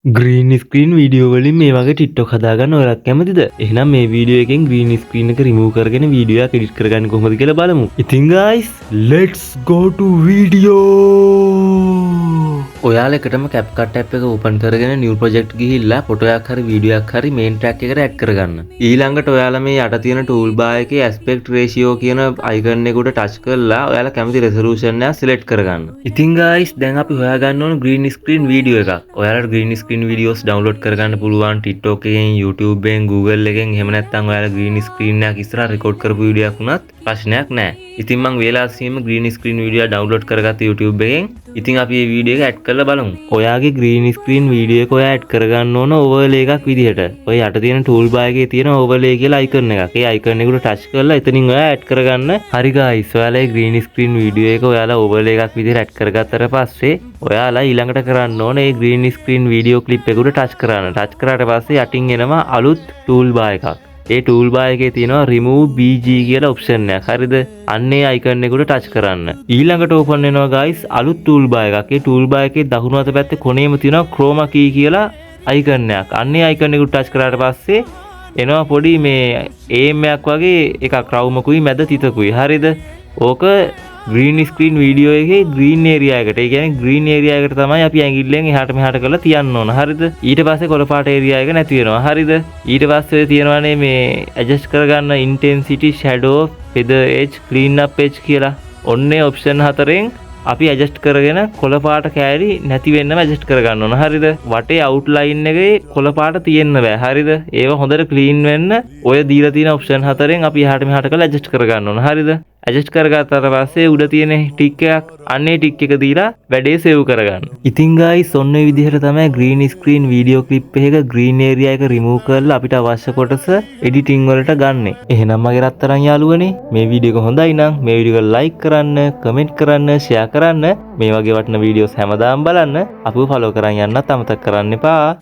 Green screen video වලින් මේ වගේ ටික්ටොක් හදාගන්න ඔයාලත් කැමතිද? එහෙනම් මේ වීඩියෝ එකෙන් ග්‍රීන් ස්ක්‍රීන් එක රිමූව් කරගෙන වීඩියෝ එක එඩිට් කරගන්නේ කොහොමද කියලා බලමු. ඉතින් guys, let's go to video. ඔයාලා එකටම CapCut app එක open කරගෙන new project ගිහිල්ලා ෆොටෝ එකක් හරි වීඩියෝ එකක් හරි main track එකට add කරගන්න. ඊළඟට ඔයාලා මේ යට තියෙන tool bar එකේ aspect ratio කියන icon එකට touch කරලා ඔයාලා කැමති resolution එක select කරගන්න. ඉතින් guys, දැන් අපි හොයාගන්න ඕන green screen video එකක්. ඔයාලට green screen videos download කරගන්න පුළුවන් TikTok එකෙන්, YouTube එකෙන්, Google එකෙන්. එහෙම නැත්නම් ඔයාලා green screen එකක් ඉස්සරහා record කරපු වීඩියෝ එකක් වුණත් ප්‍රශ්නයක් නැහැ. ඉතින් මම වේලාසීම green screen video download කරගත්ත YouTube එකෙන්. ඉතින් අපි මේ වීඩියෝ එක add කරලා බලමු. ඔයාගේ green screen video එක ඔයා add කරගන්න ඕන overlay එකක් විදිහට. ඔය යට තියෙන toolbar එකේ තියෙන overlay කියලා icon එකක්. ඒ icon එකට touch කරලා එතනින් ඔයා add කරගන්න. හරි guys, ඔයාලා මේ green screen video එක ඔයාලා overlay එකක් විදිහට add කරගත්තට පස්සේ ඔයාලා ඊළඟට කරන්න ඕනේ මේ green screen video clip එකට touch කරන්න. touch කරාට පස්සේ යටින් එනවා අලුත් toolbar එකක්. ඒ toolbar එකේ තියෙනවා remove bg කියලා option එකක්. හරිද? අන්න ඒ icon එකට touch කරන්න. ඊළඟට open වෙනවා guys අලුත් toolbar එකක්. ඒ toolbar එකේ දකුණු අත පැත්තේ කොනේම තියෙනවා chroma key කියලා icon එකක්. අන්න ඒ icon එකට touch කරාට පස්සේ එනවා පොඩි මේ aim එකක් වගේ එකක් රවුමකුයි මැද තිතකුයි. හරිද? ඕක green screen video එකේ green area එකට. ඒ කියන්නේ green area එකට තමයි අපි ඇඟිල්ලෙන් එහාට මෙහාට කරලා තියන්න ඕන. හරිද? ඊට පස්සේ කොළ පාට area එක නැති වෙනවා. හරිද? ඊට පස්සේ තියෙනවානේ මේ adjust කරගන්න intensity, shadow, feather edge, clean up edge කියලා. ඔන්නේ option හතරෙන් අපි adjust කරගෙන කොළ පාට කෑලි නැති වෙන්නම adjust කරගන්න ඕන. හරිද? වටේ outline එකේ කොළ පාට තියෙන්න බෑ. හරිද? ඒව හොඳට clean වෙන්න ඔය දීලා තියෙන option හතරෙන් අපි එහාට මෙහාට කරලා adjust කරගන්න ඕන. හරිද? adjust කරගත්තාට පස්සේ උඩ තියෙන ටික් එකක් අන්නේ ටික් එක දීලා වැඩේ save කරගන්න. ඉතින් guys, ඔන්න ඔය විදිහට තමයි green screen video clip එකක green area එක remove කරලා අපිට අවශ්‍ය කොටස editing වලට ගන්නෙ. එහෙනම් මගේ රත්තරන් යාළුවනේ, මේ වීඩියෝ එක හොඳයි නම් මේ වීඩියෝ එක like කරන්න, comment කරන්න, share කරන්න. මේ වගේ වටින videos හැමදාම බලන්න. අපිව follow කරන් යන්නත් අමතක කරන්න එපා.